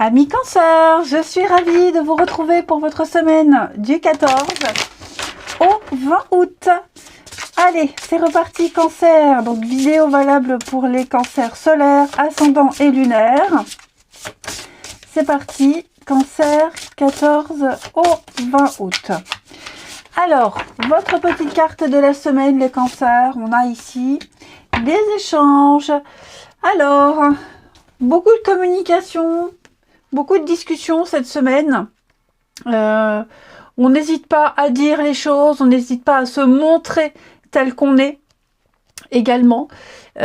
Amis Cancer, je suis ravie de vous retrouver pour votre semaine du 14 au 20 août. Allez, c'est reparti Cancer. Donc vidéo valable pour les cancers solaires, ascendants et lunaires. C'est parti, Cancer 14 au 20 août. Alors, votre petite carte de la semaine, les cancers, on a ici des échanges. Alors, beaucoup de communication, beaucoup de discussions cette semaine. On n'hésite pas à dire les choses, on n'hésite pas à se montrer tel qu'on est également. Il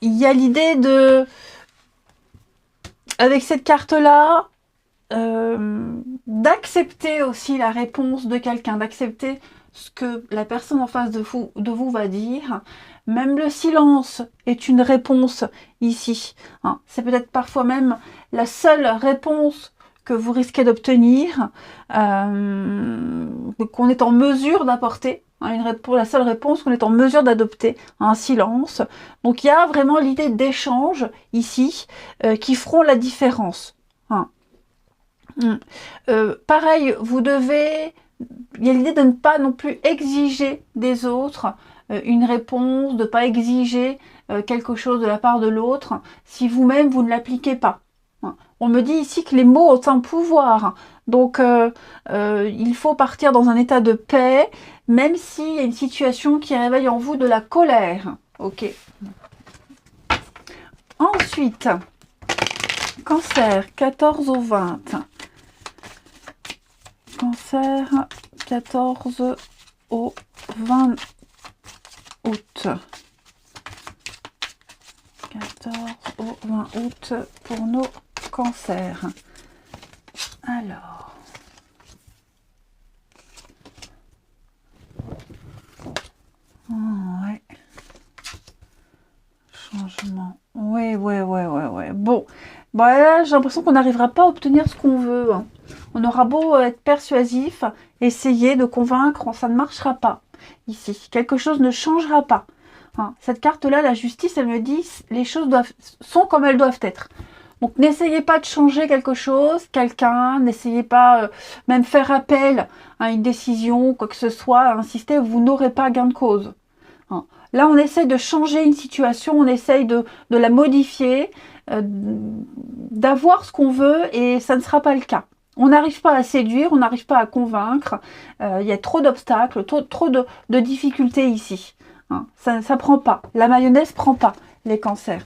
y a l'idée de, avec cette carte-là, d'accepter aussi la réponse de quelqu'un, d'accepter ce que la personne en face de vous va dire. Même le silence est une réponse ici. Hein. C'est peut-être parfois même la seule réponse que vous risquez d'obtenir, qu'on est en mesure d'apporter. Hein, la seule réponse qu'on est en mesure d'adopter, un silence. Donc il y a vraiment l'idée d'échange ici qui feront la différence. Hein. Pareil, il y a l'idée de ne pas non plus exiger des autres une réponse, de ne pas exiger quelque chose de la part de l'autre si vous-même vous ne l'appliquez pas. On me dit ici que les mots ont un pouvoir, donc il faut partir dans un état de paix, même s'il y a une situation qui réveille en vous de la colère. Ok. Ensuite, Cancer 14 au 20. Cancer 14 au 20 août. 14 au 20 août pour nos cancers. Alors. Oh, ouais. Changement. Oui. Bon. Bon, là, j'ai l'impression qu'on n'arrivera pas à obtenir ce qu'on veut. Hein. On aura beau être persuasif, essayer de convaincre, ça ne marchera pas. Ici, quelque chose ne changera pas. Hein. Cette carte-là, la justice, elle me dit, les choses sont comme elles doivent être. Donc, n'essayez pas de changer quelque chose, quelqu'un, n'essayez pas même faire appel à une décision, quoi que ce soit, à insister, vous n'aurez pas gain de cause. Hein. Là, on essaye de changer une situation, on essaye de la modifier, d'avoir ce qu'on veut et ça ne sera pas le cas. On n'arrive pas à séduire, on n'arrive pas à convaincre, il y a trop d'obstacles, trop de difficultés ici. Hein. Ça prend pas, la mayonnaise prend pas, les cancers.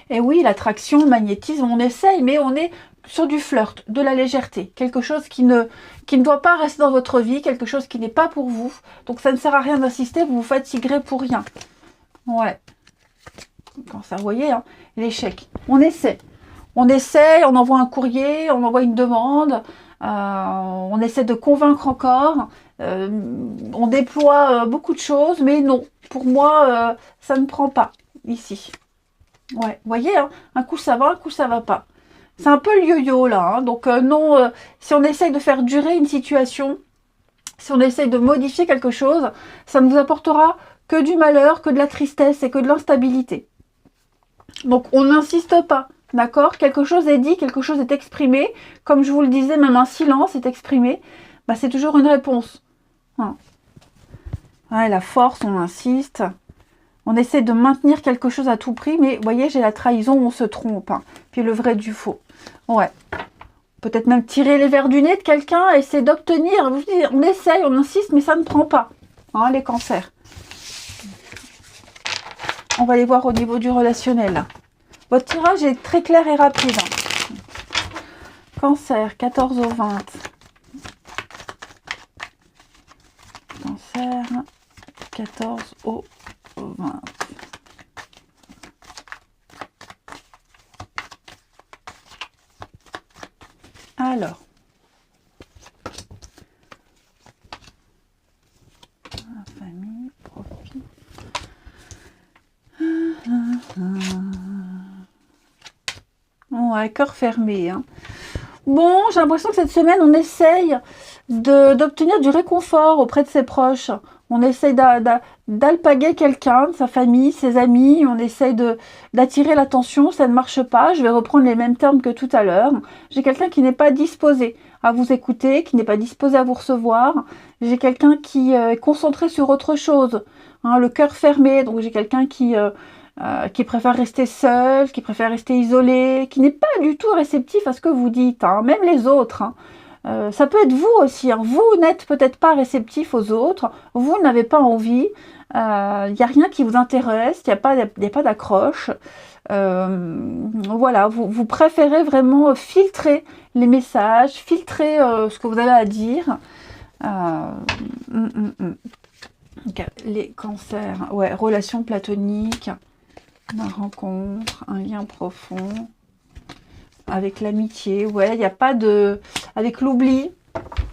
Et oui, l'attraction, le magnétisme, on essaye, mais on est sur du flirt, de la légèreté, quelque chose qui ne doit pas rester dans votre vie, quelque chose qui n'est pas pour vous. Donc ça ne sert à rien d'insister, vous vous fatiguerez pour rien. Ouais. Cancer, vous voyez, hein, l'échec. On essaie, on envoie un courrier, on envoie une demande, on essaie de convaincre encore, on déploie beaucoup de choses, mais non, pour moi, ça ne prend pas ici. Ouais, vous voyez, hein, un coup ça va, un coup ça va pas. C'est un peu le yo-yo là, hein, donc non, si on essaye de faire durer une situation, si on essaye de modifier quelque chose, ça ne vous apportera que du malheur, que de la tristesse et que de l'instabilité. Donc on n'insiste pas, d'accord? Quelque chose est dit, quelque chose est exprimé. Comme je vous le disais, même un silence est exprimé. Bah, c'est toujours une réponse. Hein. Ouais, la force, on insiste. On essaie de maintenir quelque chose à tout prix, mais vous voyez, j'ai la trahison, on se trompe. Hein. Puis le vrai du faux. Ouais. Peut-être même tirer les verres du nez de quelqu'un, essayer d'obtenir. On essaye, on insiste, mais ça ne prend pas. Hein, les cancers. On va les voir au niveau du relationnel. Votre tirage est très clair et rapide. Cancer, 14 au 20. Cancer, 14 au 20. Alors. Famille, profit. Ouais, cœur fermé. Hein. Bon, j'ai l'impression que cette semaine, on essaye d'obtenir du réconfort auprès de ses proches. On essaye d'alpaguer quelqu'un, de sa famille, ses amis, on essaye d'attirer l'attention, ça ne marche pas. Je vais reprendre les mêmes termes que tout à l'heure. J'ai quelqu'un qui n'est pas disposé à vous écouter, qui n'est pas disposé à vous recevoir. J'ai quelqu'un qui est concentré sur autre chose, hein, le cœur fermé. Donc j'ai quelqu'un qui préfère rester seul, qui préfère rester isolé, qui n'est pas du tout réceptif à ce que vous dites, hein, même les autres. Hein. Ça peut être vous aussi, hein. Vous n'êtes peut-être pas réceptif aux autres, vous n'avez pas envie, il n'y a rien qui vous intéresse, il n'y a pas d'accroche. Voilà, vous préférez vraiment filtrer les messages, filtrer ce que vous avez à dire. Okay. Les cancers, ouais, relations platoniques, la rencontre, un lien profond. Avec l'amitié, ouais, il n'y a pas de... Avec l'oubli,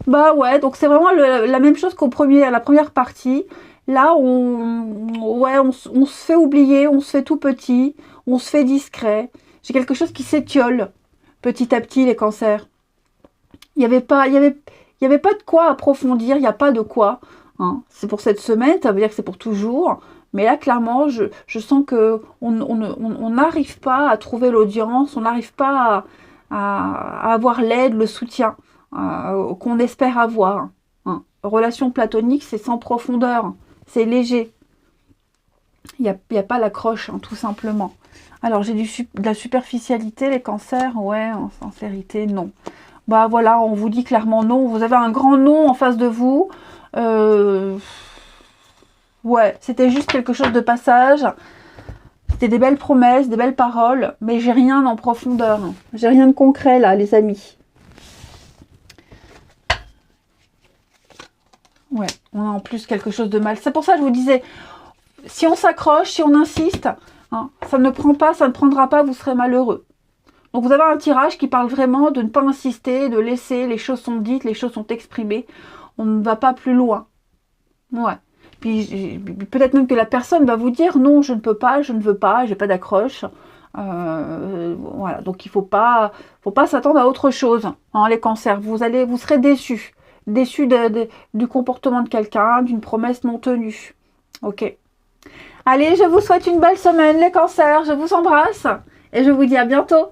bah ouais, donc c'est vraiment la même chose à la première partie. Là, on se fait oublier, on se fait tout petit, on se fait discret. J'ai quelque chose qui s'étiole petit à petit, les cancers. Il n'y avait pas de quoi approfondir, il n'y a pas de quoi. Hein. C'est pour cette semaine, ça veut dire que c'est pour toujours. Mais là, clairement, je sens que on n'arrive pas à trouver l'audience, on n'arrive pas à avoir l'aide, le soutien qu'on espère avoir. Hein. Relation platonique, c'est sans profondeur, c'est léger. Il n'y a pas l'accroche, hein, tout simplement. Alors, j'ai de la superficialité, les cancers, ouais, en sincérité, non. Bah voilà, on vous dit clairement non. Vous avez un grand non en face de vous. Ouais, c'était juste quelque chose de passage. C'était des belles promesses, des belles paroles, mais j'ai rien en profondeur. J'ai rien de concret là, les amis. Ouais, on a en plus quelque chose de mal. C'est pour ça que je vous disais, si on s'accroche, si on insiste, hein, ça ne prend pas, ça ne prendra pas, vous serez malheureux. Donc vous avez un tirage qui parle vraiment de ne pas insister, de laisser, les choses sont dites, les choses sont exprimées. On ne va pas plus loin. Ouais. Puis peut-être même que la personne va vous dire non, je ne peux pas, je ne veux pas, j'ai pas d'accroche. Voilà, donc il faut pas s'attendre à autre chose. Hein, les cancers, vous serez déçus, du comportement de quelqu'un, d'une promesse non tenue. Ok. Allez, je vous souhaite une belle semaine, les cancers. Je vous embrasse et je vous dis à bientôt.